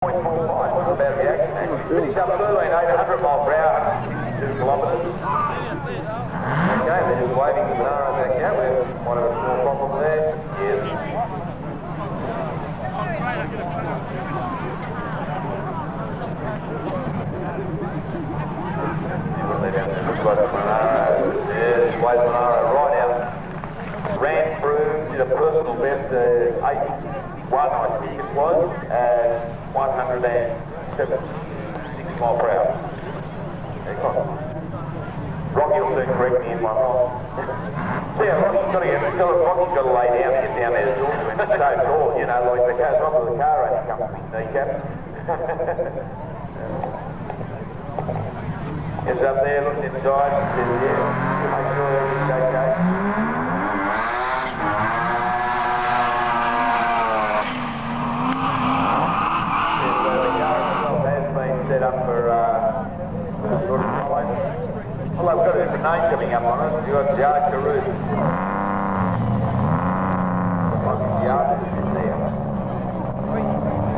About the action, actually. Finish up Berlin, 800 miles per hour, 162 kilometres. Okay, they're just waving the Sonara back out. We might have a small problem there. Yes. Looks like Sonara. Yes, wave Sonara right out. Ran through, did a personal best 8-1, I think it was, at 176 miles per hour. Rocky will soon correct me if I'm wrong. So yeah, Rocky's got to lay down and get down there to talk to him. It's so tall, you know, like the car, top of the car only comes to his kneecap. Gets up there, looks inside, and says, yeah, make sure everything's okay. Set up for sort of following. Well, I've got a different name coming up on it. You've got Jar Carew. Jar is there.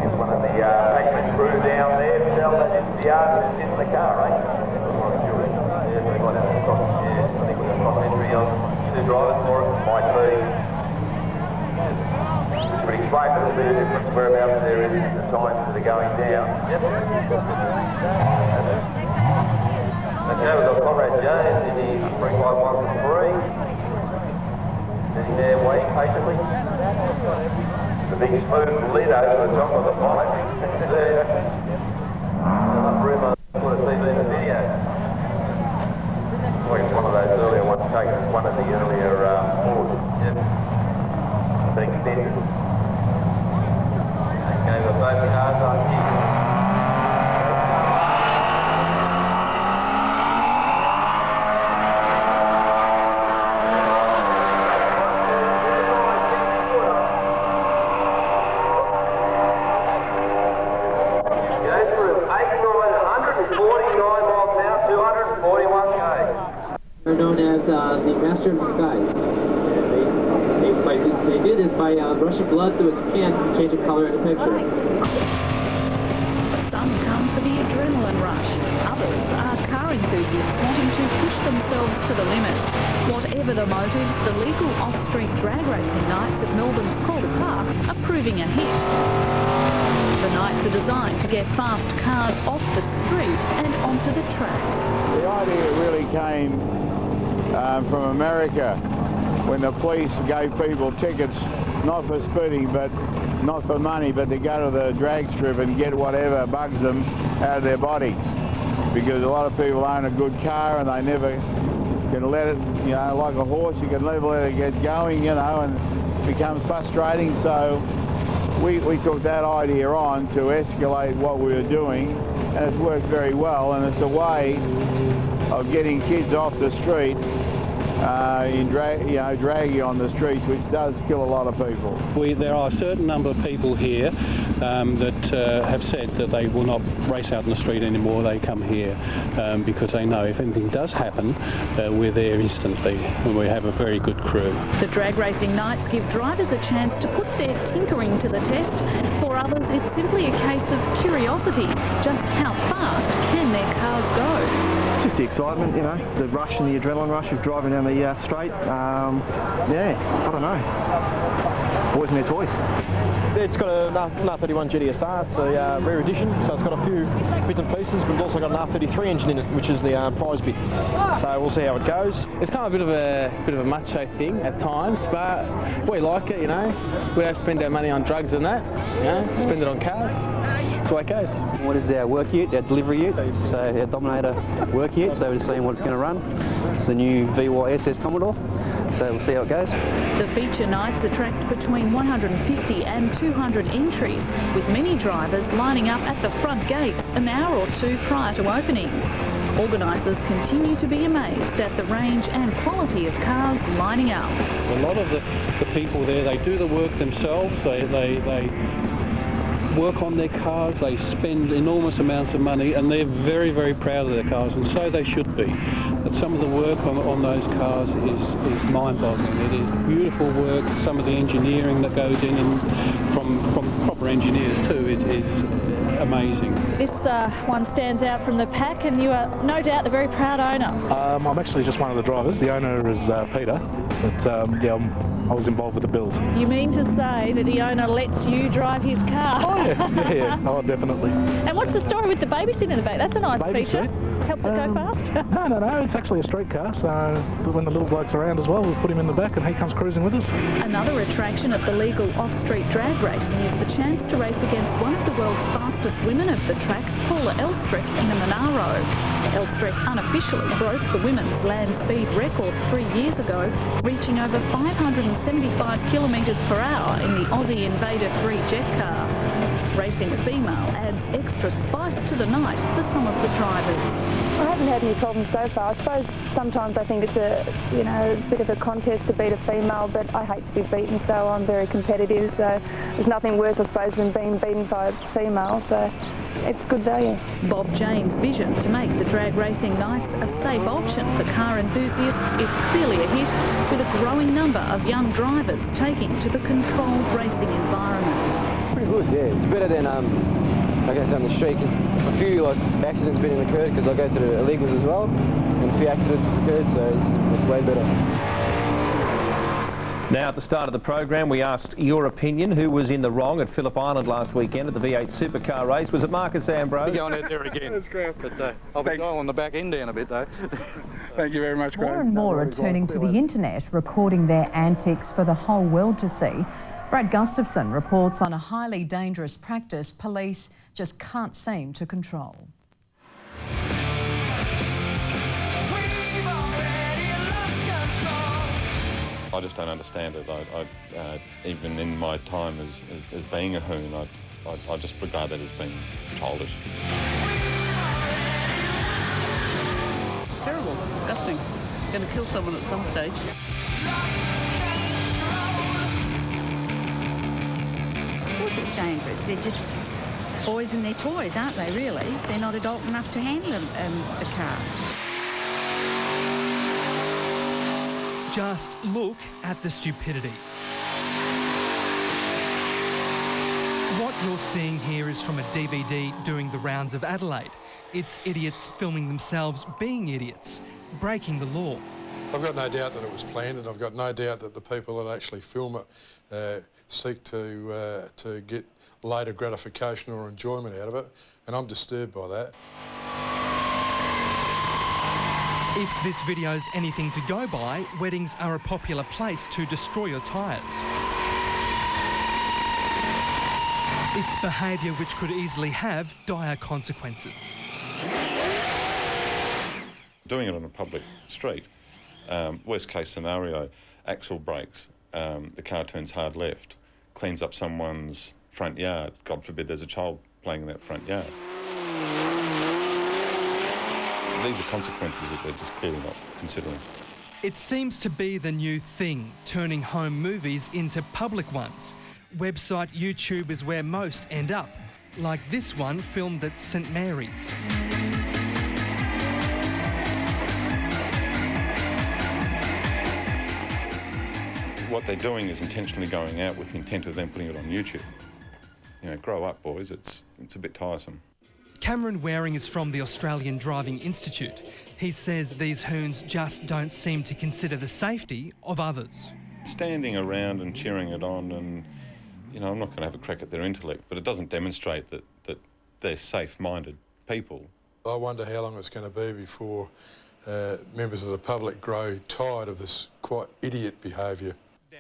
There's one of the Packman crew down there. Tell that it's the artist in the car, right? Yeah, we've got that across. Yeah, I think we've got cross entry on two drivers for it. Might be. But explain a little bit of difference whereabouts there is the times that are going down. Yep. Okay, we've got Conrad Jones in his 35113. Sitting there waiting patiently. The big smooth lid over the top of the bonnet. There. Enough room on the TV and the video. I think it's one of those earlier ones taken as one of the earlier Fords. Yep. Been extended. Okay, we've got both cars on here. Are known as the Master of Disguise. They do this by rushing blood through a skin to change the color in a picture. Some come for the adrenaline rush. Others are car enthusiasts wanting to push themselves to the limit. Whatever the motives, the legal off-street drag racing nights at Melbourne's Calder Park are proving a hit. The nights are designed to get fast cars off the street and onto the track. The idea really came from America, when the police gave people tickets, not for speeding, but not for money, but to go to the drag strip and get whatever bugs them out of their body. Because a lot of people own a good car and they never can let it, you know, like a horse, you can never let it get going, you know, and it becomes frustrating. So we took that idea on to escalate what we were doing, and it's worked very well, and it's a way of getting kids off the street dragging on the streets, which does kill a lot of people. There are a certain number of people here that have said that they will not race out in the street anymore. They come here because they know if anything does happen, we're there instantly, and we have a very good crew. The drag racing nights give drivers a chance to put their tinkering to the test. For others, it's simply a case of curiosity. Just how fast can their cars go? Just the excitement, you know, the rush and the adrenaline rush of driving down the straight. Yeah, I don't know. Boys and their toys. It's got an R31 GTSR. It's a rare edition, so it's got a few bits and pieces, but it's also got an R33 engine in it, which is the prize bit. So we'll see how it goes. It's kind of a bit of a macho thing at times, but we like it, you know. We don't spend our money on drugs and that, you know, spend it on cars. That's the way it goes. What is our work ute, our delivery ute, so our Dominator work ute, so we're just seeing what it's going to run. It's the new VY SS Commodore, so we'll see how it goes. The feature nights attract between 150 and 200 entries, with many drivers lining up at the front gates an hour or two prior to opening. Organisers continue to be amazed at the range and quality of cars lining up. A lot of the people there, they do the work themselves. They work on their cars, they spend enormous amounts of money, and they're very, very proud of their cars, and so they should be. But some of the work on those cars is mind-boggling. It is beautiful work. Some of the engineering that goes in, and from proper engineers too, is amazing. This one stands out from the pack, and you are no doubt the very proud owner. I'm actually just one of the drivers. The owner is Peter, but yeah, I was involved with the build. You mean to say that the owner lets you drive his car? Oh yeah, oh definitely. And what's the story with the baby seat in the back? That's a nice Baby feature. seat? Helps it go fast? No, it's actually a street car, so when the little bloke's around as well, we'll put him in the back and he comes cruising with us. Another attraction at the legal off-street drag racing is the chance to race against one of the world's fastest women of the track, Paula Elstrick, in the Monaro. Elstrick unofficially broke the women's land speed record 3 years ago, reaching over 575 kilometres per hour in the Aussie Invader 3 jet car. Racing a female adds extra spice to the night for some of the drivers. I haven't had any problems so far. I suppose sometimes I think it's a bit of a contest to beat a female, but I hate to be beaten, so I'm very competitive. So there's nothing worse, I suppose, than being beaten by a female. So it's good value. Bob Jane's vision to make the drag racing nights a safe option for car enthusiasts is clearly a hit, with a growing number of young drivers taking to the controlled racing environment. Pretty good, yeah. It's better than I guess on the street, because a few accidents been occurred because I go to the illegals as well, and a few accidents have occurred, so it's way better. Now, at the start of the program, we asked your opinion. Who was in the wrong at Phillip Island last weekend at the V8 Supercar race? Was it Marcus Ambrose? You're going out there again. That's great. But I'll be dialing the back end down a bit, though. Thank you very much, Graham. More and more are turning to the internet, recording their antics for the whole world to see. Brad Gustafson reports on a highly dangerous practice police just can't seem to control. I just don't understand it. Even in my time as being a hoon, I just regard that as being childish. It's terrible, it's disgusting. You're going to kill someone at some stage. Of course it's dangerous. They're just boys and their toys, aren't they, really? They're not adult enough to handle a car. Just look at the stupidity. What you're seeing here is from a DVD doing the rounds of Adelaide. It's idiots filming themselves being idiots, breaking the law. I've got no doubt that it was planned, and I've got no doubt that the people that actually film it seek to get later gratification or enjoyment out of it, and I'm disturbed by that. If this video's anything to go by, weddings are a popular place to destroy your tyres. It's behaviour which could easily have dire consequences. Doing it on a public street, worst case scenario, axle breaks, the car turns hard left, cleans up someone's front yard. God forbid there's a child playing in that front yard. These are consequences that they're just clearly not considering. It seems to be the new thing, turning home movies into public ones. Website YouTube is where most end up, like this one filmed at St Mary's. What they're doing is intentionally going out with the intent of then putting it on YouTube. You know, grow up, boys. It's a bit tiresome. Cameron Waring is from the Australian Driving Institute. He says these hoons just don't seem to consider the safety of others. Standing around and cheering it on, and, you know, I'm not going to have a crack at their intellect, but it doesn't demonstrate that they're safe-minded people. I wonder how long it's going to be before members of the public grow tired of this quite idiot behaviour.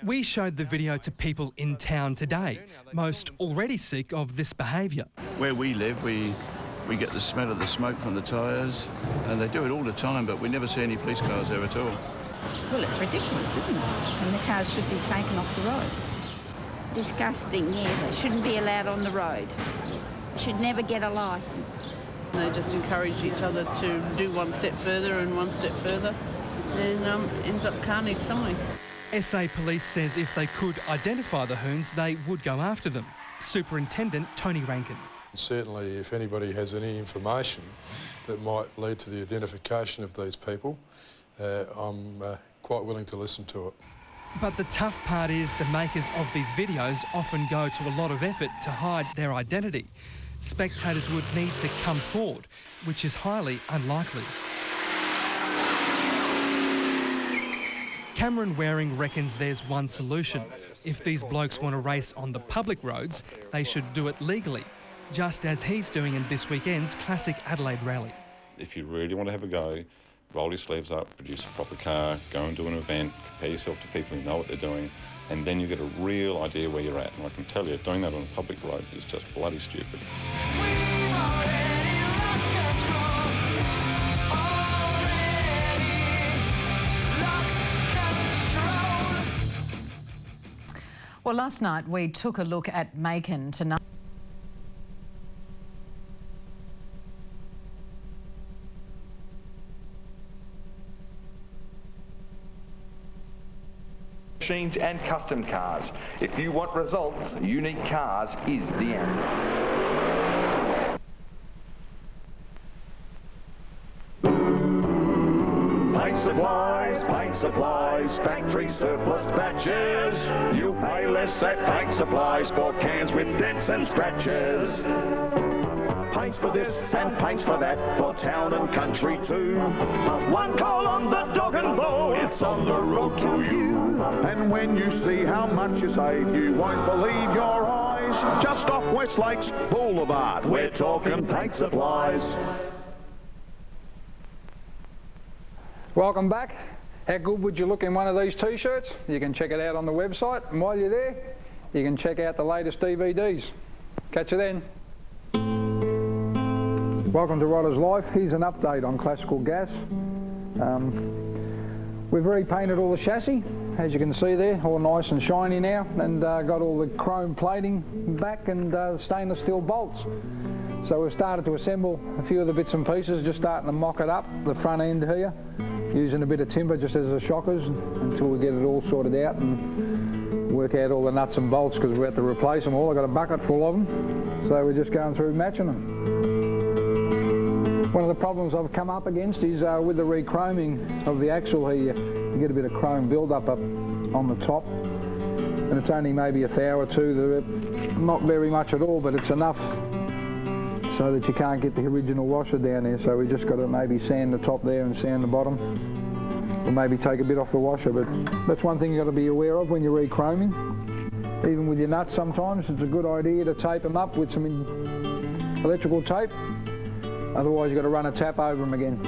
We showed the video to people in town today, most already sick of this behaviour. Where we live, we get the smell of the smoke from the tyres, and they do it all the time, but we never see any police cars there at all. Well, it's ridiculous, isn't it? And the cars should be taken off the road. Disgusting, yeah. They shouldn't be allowed on the road. Should never get a licence. They just encourage each other to do one step further and one step further, and ends up carnage somewhere. SA Police says if they could identify the hoons, they would go after them. Superintendent Tony Rankin. Certainly, if anybody has any information that might lead to the identification of these people, I'm quite willing to listen to it. But the tough part is the makers of these videos often go to a lot of effort to hide their identity. spectators would need to come forward, which is highly unlikely. Cameron Waring reckons there's one solution. If these blokes want to race on the public roads, they should do it legally, just as he's doing in this weekend's Classic Adelaide Rally. If you really want to have a go, roll your sleeves up, produce a proper car, go and do an event, compare yourself to people who know what they're doing, and then you get a real idea where you're at. And I can tell you, doing that on a public road is just bloody stupid. Well, last night we took a look at Macon tonight. Machines and custom cars. If you want results, Unique Cars is the answer. Paint supplies, factory surplus batches. You pay less at Paint Supplies for cans with dents and scratches. Paints for this and paints for that, for town and country too. One call on the dog and bone, it's on the road to you. And when you see how much you save, you won't believe your eyes. Just off West Lakes Boulevard, we're talking Paint Supplies. Welcome back. How good would you look in one of these t-shirts? You can check it out on the website, and while you're there, you can check out the latest DVDs. Catch you then. Welcome to Riders Life. Here's an update on Classical Gas. We've repainted all the chassis, as you can see there, all nice and shiny now, and got all the chrome plating back and stainless steel bolts. So we've started to assemble a few of the bits and pieces, just starting to mock it up, the front end here, using a bit of timber just as the shockers until we get it all sorted out and work out all the nuts and bolts, because we have to replace them all. I've got a bucket full of them, so we're just going through matching them. One of the problems I've come up against is with the re-chroming of the axle here, you get a bit of chrome build-up up on the top, and it's only maybe a thou or two, not very much at all, but it's enough so that you can't get the original washer down there. So we just got to maybe sand the top there and sand the bottom, or maybe take a bit off the washer. But that's one thing you've got to be aware of when you're re-chroming. Even with your nuts, sometimes it's a good idea to tape them up with some electrical tape. Otherwise you've got to run a tap over them again.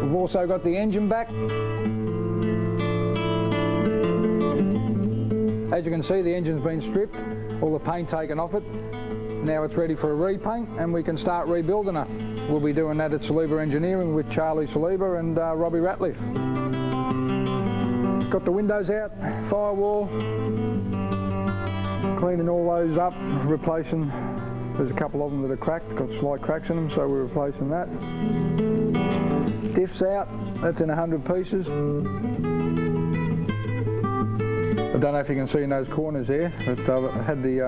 We've also got the engine back. As you can see, the engine's been stripped, all the paint taken off it. Now it's ready for a repaint, and we can start rebuilding it. We'll be doing that at Saliba Engineering with Charlie Saliba and Robbie Ratliff. Got the windows out, firewall, cleaning all those up, replacing. There's a couple of them that are cracked, got slight cracks in them, so we're replacing that. Diffs out, that's in 100 pieces. I don't know if you can see in those corners there, but I had the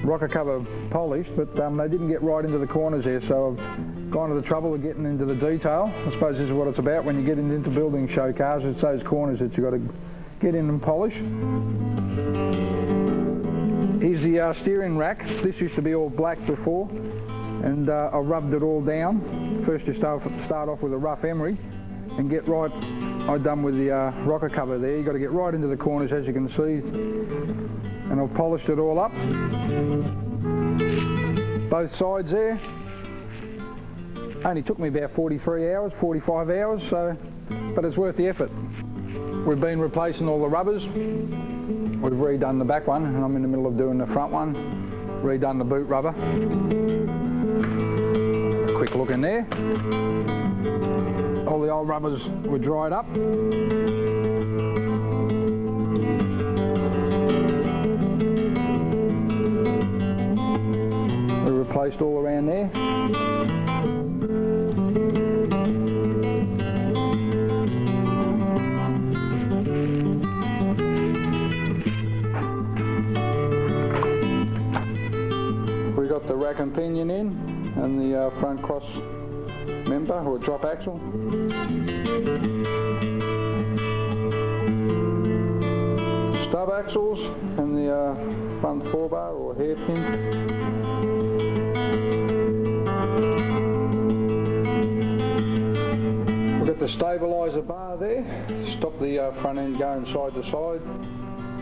rocker cover polished, but they didn't get right into the corners there, so I've gone to the trouble of getting into the detail. I suppose this is what it's about when you get into building show cars. It's those corners that you've got to get in and polish. Here's the steering rack. This used to be all black before, and I rubbed it all down. First you start off with a rough emery and get right. I've done with the rocker cover there. You've got to get right into the corners, as you can see, and I've polished it all up. Both sides there. Only took me about 43 hours, 45 hours, so, but it's worth the effort. We've been replacing all the rubbers. We've redone the back one, and I'm in the middle of doing the front one. Redone the boot rubber. Quick look in there. All the old rubbers were dried up. We replaced all around there. We got the rack and pinion in, and the front cross member, or drop axle. Stub axles and the front forebar or hairpin. We've got the stabiliser bar there, stop the front end going side to side,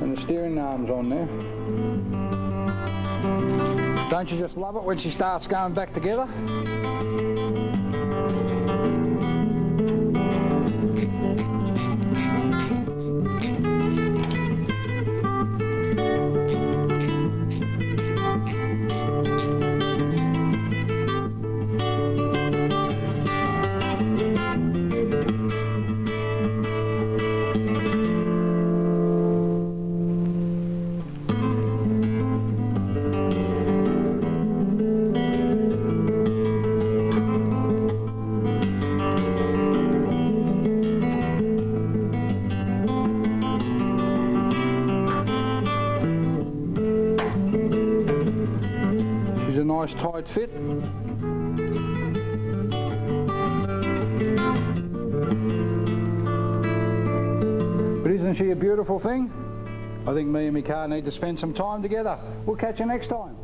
and the steering arm's on there. Don't you just love it when she starts going back together? Nice tight fit. But isn't she a beautiful thing? I think me and my car need to spend some time together. We'll catch you next time.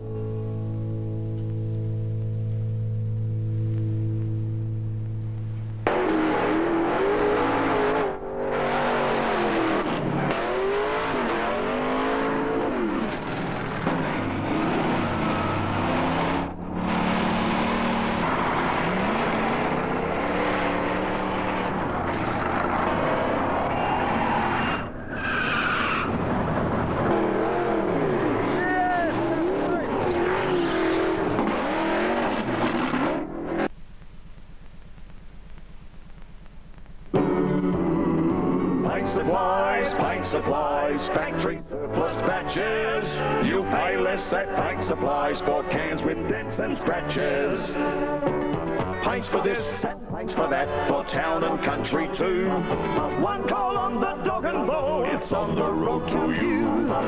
Paint supplies, factory surplus batches. You pay less at Paint Supplies for cans with dents and scratches. Paints for this and paints for that, for town and country too. One call on the dog and bone, it's on the road to you.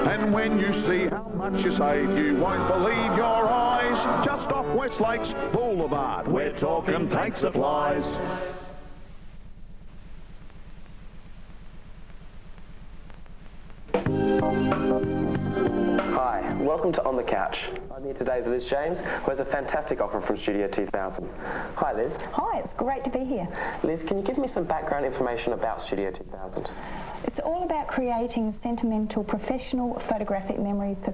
And when you see how much you save, you won't believe your eyes. Just off West Lakes Boulevard, We're talking Paint Supplies. Hi, welcome to On the Couch. I'm here today with Liz James, who has a fantastic offer from Studio 2000. Hi Liz. Hi, it's great to be here. Liz, can you give me some background information about Studio 2000? It's all about creating sentimental, professional photographic memories for